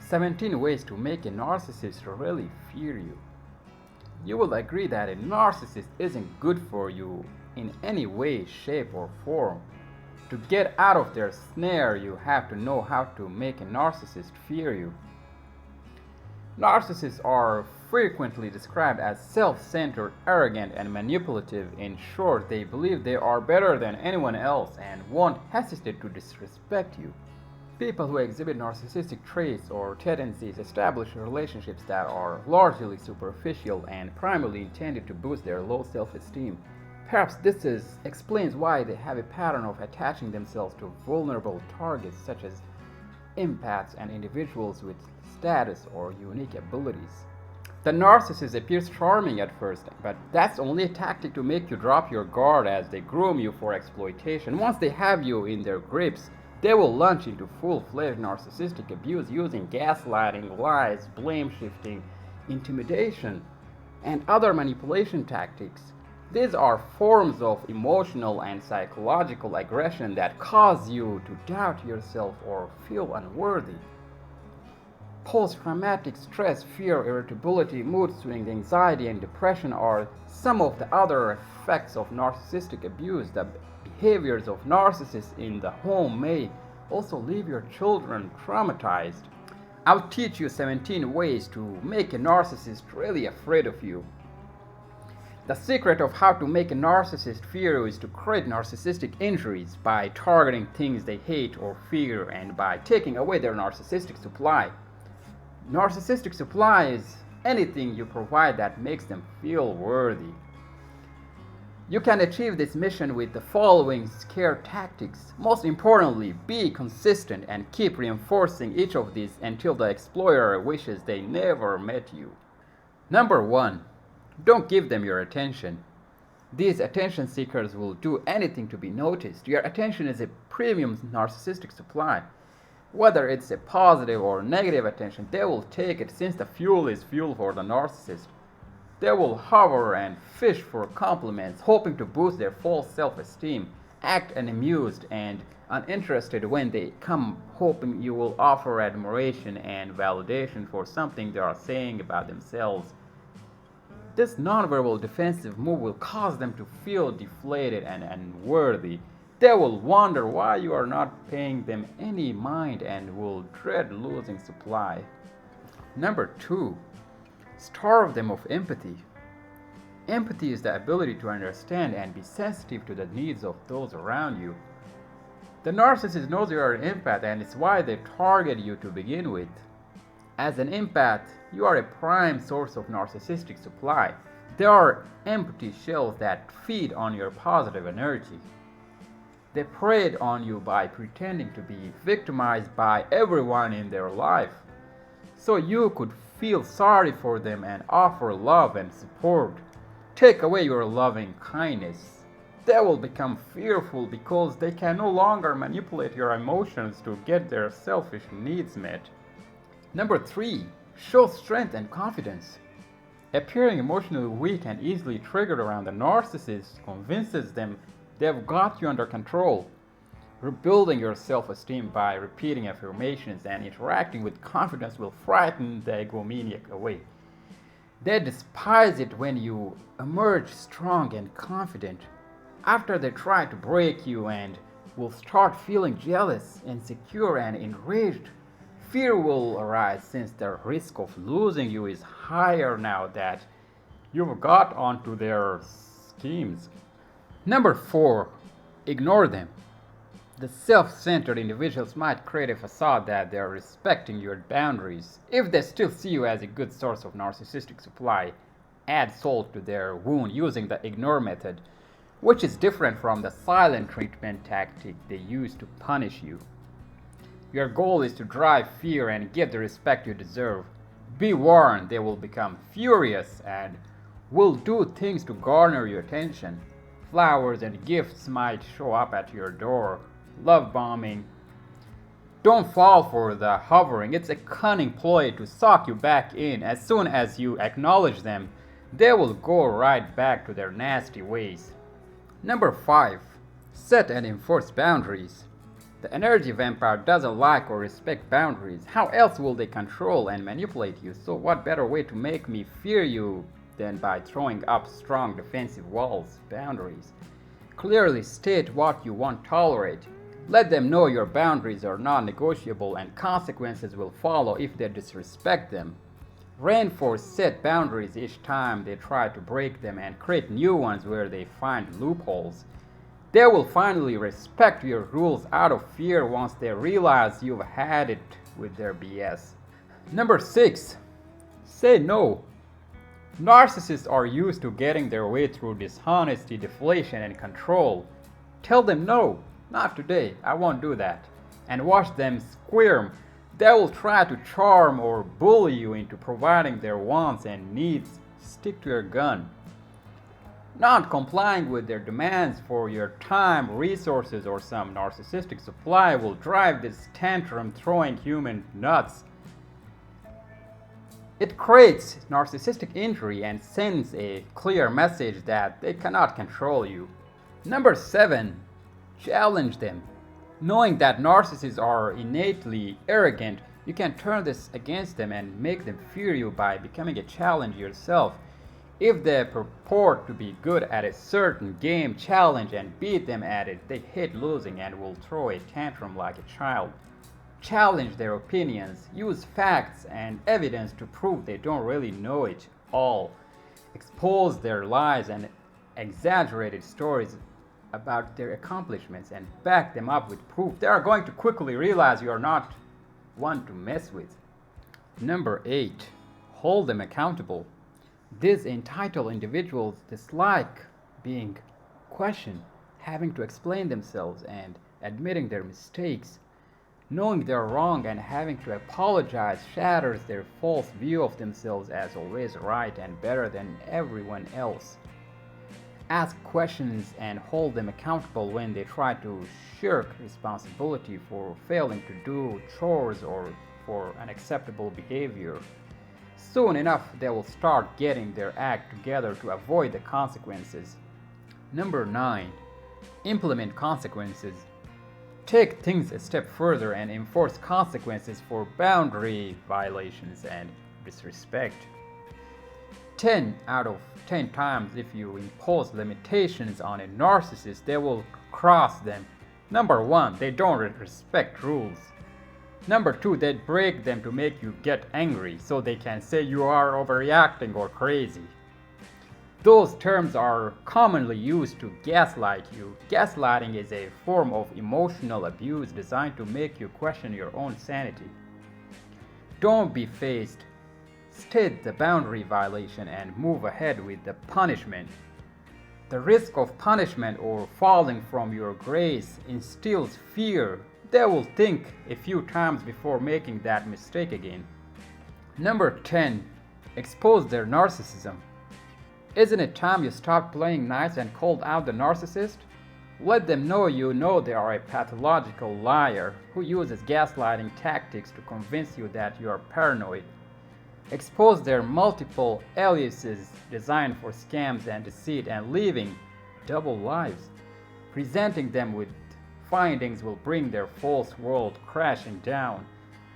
17 ways to make a narcissist really fear you. You will agree that a narcissist isn't good for you in any way, shape, or form. To get out of their snare, you have to know how to make a narcissist fear you. Narcissists are frequently described as self-centered, arrogant, and manipulative. In short, they believe they are better than anyone else and won't hesitate to disrespect you. People who exhibit narcissistic traits or tendencies establish relationships that are largely superficial and primarily intended to boost their low self-esteem. Perhaps explains why they have a pattern of attaching themselves to vulnerable targets such as empaths and individuals with status or unique abilities. The narcissist appears charming at first, but that's only a tactic to make you drop your guard as they groom you for exploitation. Once they have you in their grips, they will launch into full-fledged narcissistic abuse using gaslighting, lies, blame shifting, intimidation, and other manipulation tactics. These are forms of emotional and psychological aggression that cause you to doubt yourself or feel unworthy. Post-traumatic stress, fear, irritability, mood swings, anxiety, and depression are some of the other effects of narcissistic abuse. The behaviors of narcissists in the home may also leave your children traumatized. I'll teach you 17 ways to make a narcissist really afraid of you. The secret of how to make a narcissist fear you is to create narcissistic injuries by targeting things they hate or fear and by taking away their narcissistic supply. Narcissistic supply is anything you provide that makes them feel worthy. You can achieve this mission with the following scare tactics. Most importantly, be consistent and keep reinforcing each of these until the exploiter wishes they never met you. Number 1. Don't give them your attention. These attention seekers will do anything to be noticed. Your attention is a premium narcissistic supply. Whether it's a positive or negative attention, they will take it since the fuel is fuel for the narcissist. They will hover and fish for compliments, hoping to boost their false self-esteem, act unamused and uninterested when they come, hoping you will offer admiration and validation for something they are saying about themselves. This nonverbal defensive move will cause them to feel deflated and unworthy. They will wonder why you are not paying them any mind and will dread losing supply. Number 2. Starve them of empathy. Empathy is the ability to understand and be sensitive to the needs of those around you. The narcissist knows you are an empath, and it's why they target you to begin with. As an empath, you are a prime source of narcissistic supply. There are empty shells that feed on your positive energy. They preyed on you by pretending to be victimized by everyone in their life, so you could feel sorry for them and offer love and support. Take away your loving kindness. They will become fearful because they can no longer manipulate your emotions to get their selfish needs met. Number 3. Show strength and confidence. Appearing emotionally weak and easily triggered around the narcissist convinces them they've got you under control. Rebuilding your self-esteem by repeating affirmations and interacting with confidence will frighten the egomaniac away. They despise it when you emerge strong and confident. After they try to break you and will start feeling jealous, insecure, and enraged. Fear will arise since the risk of losing you is higher now that you've got onto their schemes. Number 4. Ignore them. The self-centered individuals might create a facade that they are respecting your boundaries. If they still see you as a good source of narcissistic supply, add salt to their wound using the ignore method, which is different from the silent treatment tactic they use to punish you. Your goal is to drive fear and give the respect you deserve. Be warned, they will become furious and will do things to garner your attention. Flowers and gifts might show up at your door. Love bombing. Don't fall for the hovering. It's a cunning ploy to suck you back in. As soon as you acknowledge them, they will go right back to their nasty ways. Number 5. Set and enforce boundaries. The energy vampire doesn't like or respect boundaries. How else will they control and manipulate you? So what better way to make me fear you than by throwing up strong defensive walls, boundaries? Clearly state what you won't tolerate. Let them know your boundaries are non-negotiable and consequences will follow if they disrespect them. Reinforce set boundaries each time they try to break them and create new ones where they find loopholes. They will finally respect your rules out of fear once they realize you've had it with their BS. Number 6. Say no. Narcissists are used to getting their way through dishonesty, deflation, and control. Tell them no, not today, I won't do that. And watch them squirm. They will try to charm or bully you into providing their wants and needs. Stick to your gun. Not complying with their demands for your time, resources, or some narcissistic supply will drive this tantrum throwing human nuts. It creates narcissistic injury and sends a clear message that they cannot control you. Number 7. Challenge them. Knowing that narcissists are innately arrogant, you can turn this against them and make them fear you by becoming a challenge yourself. If they purport to be good at a certain game, challenge and beat them at it. They hate losing and will throw a tantrum like a child. Challenge their opinions. Use facts and evidence to prove they don't really know it all. Expose their lies and exaggerated stories about their accomplishments and back them up with proof. They are going to quickly realize you are not one to mess with. Number 8. Hold them accountable. These entitled individuals dislike being questioned, having to explain themselves and admitting their mistakes. Knowing they're wrong and having to apologize shatters their false view of themselves as always right and better than everyone else. Ask questions and hold them accountable when they try to shirk responsibility for failing to do chores or for unacceptable behavior. Soon enough, they will start getting their act together to avoid the consequences. Number 9. Implement consequences. Take things a step further and enforce consequences for boundary violations and disrespect. 10 out of 10 times, if you impose limitations on a narcissist, they will cross them. Number 1, they don't respect rules. Number 2, they break them to make you get angry so they can say you are overreacting or crazy. Those terms are commonly used to gaslight you. Gaslighting is a form of emotional abuse designed to make you question your own sanity. Don't be fazed. State the boundary violation and move ahead with the punishment. The risk of punishment or falling from your grace instills fear. They will think a few times before making that mistake again. Number 10. Expose their narcissism. Isn't it time you stopped playing nice and called out the narcissist? Let them know you know they are a pathological liar who uses gaslighting tactics to convince you that you are paranoid. Expose their multiple aliases designed for scams and deceit and living double lives. Presenting them with findings will bring their false world crashing down.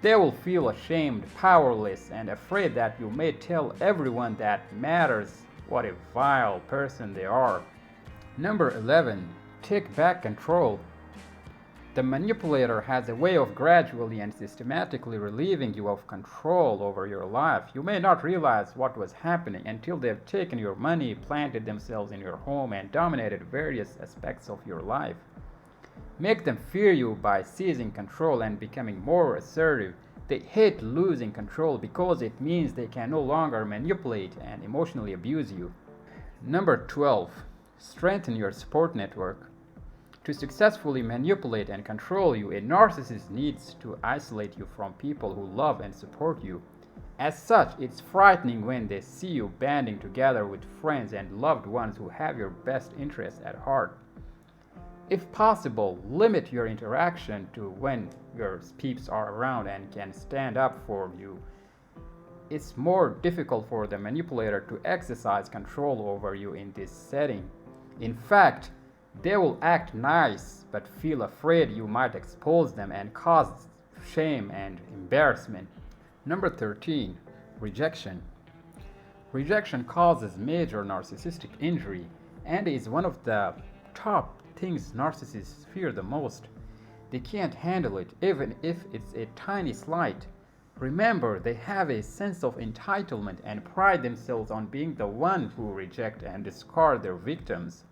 They will feel ashamed, powerless, and afraid that you may tell everyone that matters what a vile person they are. Number 11. Take back control. The manipulator has a way of gradually and systematically relieving you of control over your life. You may not realize what was happening until they've taken your money, planted themselves in your home, and dominated various aspects of your life. Make them fear you by seizing control and becoming more assertive. They hate losing control because it means they can no longer manipulate and emotionally abuse you. Number 12. Strengthen your support network. To successfully manipulate and control you, a narcissist needs to isolate you from people who love and support you. As such, it's frightening when they see you banding together with friends and loved ones who have your best interests at heart. If possible, limit your interaction to when your peeps are around and can stand up for you. It's more difficult for the manipulator to exercise control over you in this setting. In fact, They will act nice but feel afraid you might expose them and cause shame and embarrassment. Number 13, rejection. Rejection causes major narcissistic injury and is one of the top things narcissists fear the most. They can't handle it, even if it's a tiny slight. Remember, they have a sense of entitlement and pride themselves on being the one who reject and discard their victims.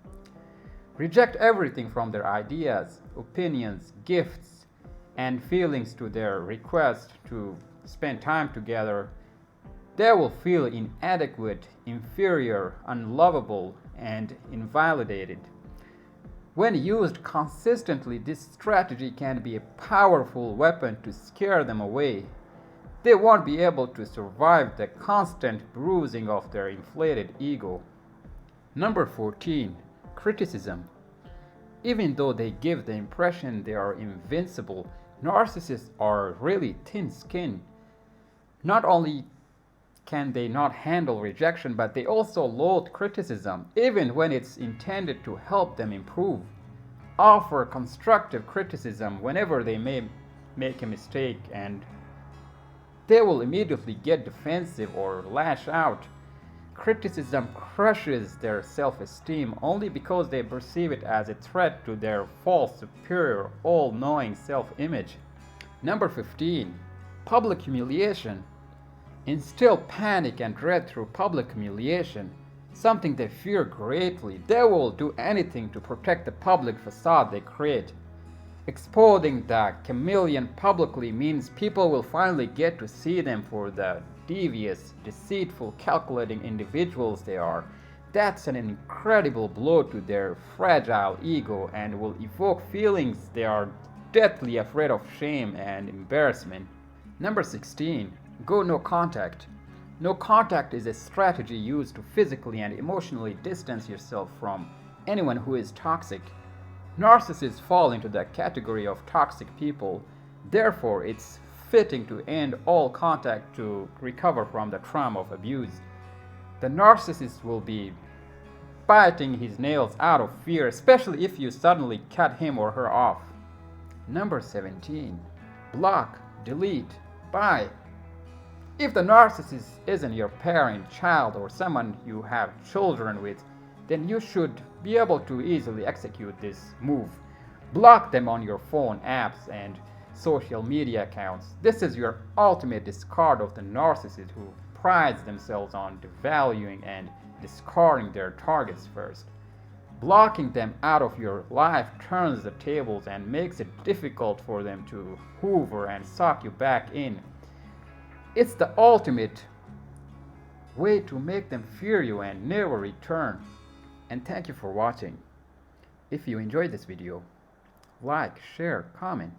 Reject everything from their ideas, opinions, gifts, and feelings to their request to spend time together. They will feel inadequate, inferior, unlovable, and invalidated. When used consistently, this strategy can be a powerful weapon to scare them away. They won't be able to survive the constant bruising of their inflated ego. Number 14, criticism. Even though they give the impression they are invincible, narcissists are really thin-skinned. Not only can they not handle rejection, but they also loathe criticism, even when it's intended to help them improve. Offer constructive criticism whenever they may make a mistake, and they will immediately get defensive or lash out. Criticism crushes their self-esteem only because they perceive it as a threat to their false, superior, all-knowing self-image. Number 15, public humiliation. Instill panic and dread through public humiliation, something they fear greatly. They will do anything to protect the public facade they create. Exposing the chameleon publicly means people will finally get to see them for the devious, deceitful, calculating individuals they are. That's an incredible blow to their fragile ego and will evoke feelings they are deathly afraid of shame and embarrassment. Number 16, go no contact. No contact is a strategy used to physically and emotionally distance yourself from anyone who is toxic. Narcissists fall into the category of toxic people. Therefore, it's fitting to end all contact to recover from the trauma of abuse. The narcissist will be biting his nails out of fear, especially if you suddenly cut him or her off. Number 17, block, delete, bye. If the narcissist isn't your parent, child, or someone you have children with, then you should be able to easily execute this move. Block them on your phone, apps, and social media accounts. This is your ultimate discard of the narcissist who prides themselves on devaluing and discarding their targets first. Blocking them out of your life turns the tables and makes it difficult for them to hoover and suck you back in. It's the ultimate way to make them fear you and never return. And thank you for watching. If you enjoyed this video, like, share, comment.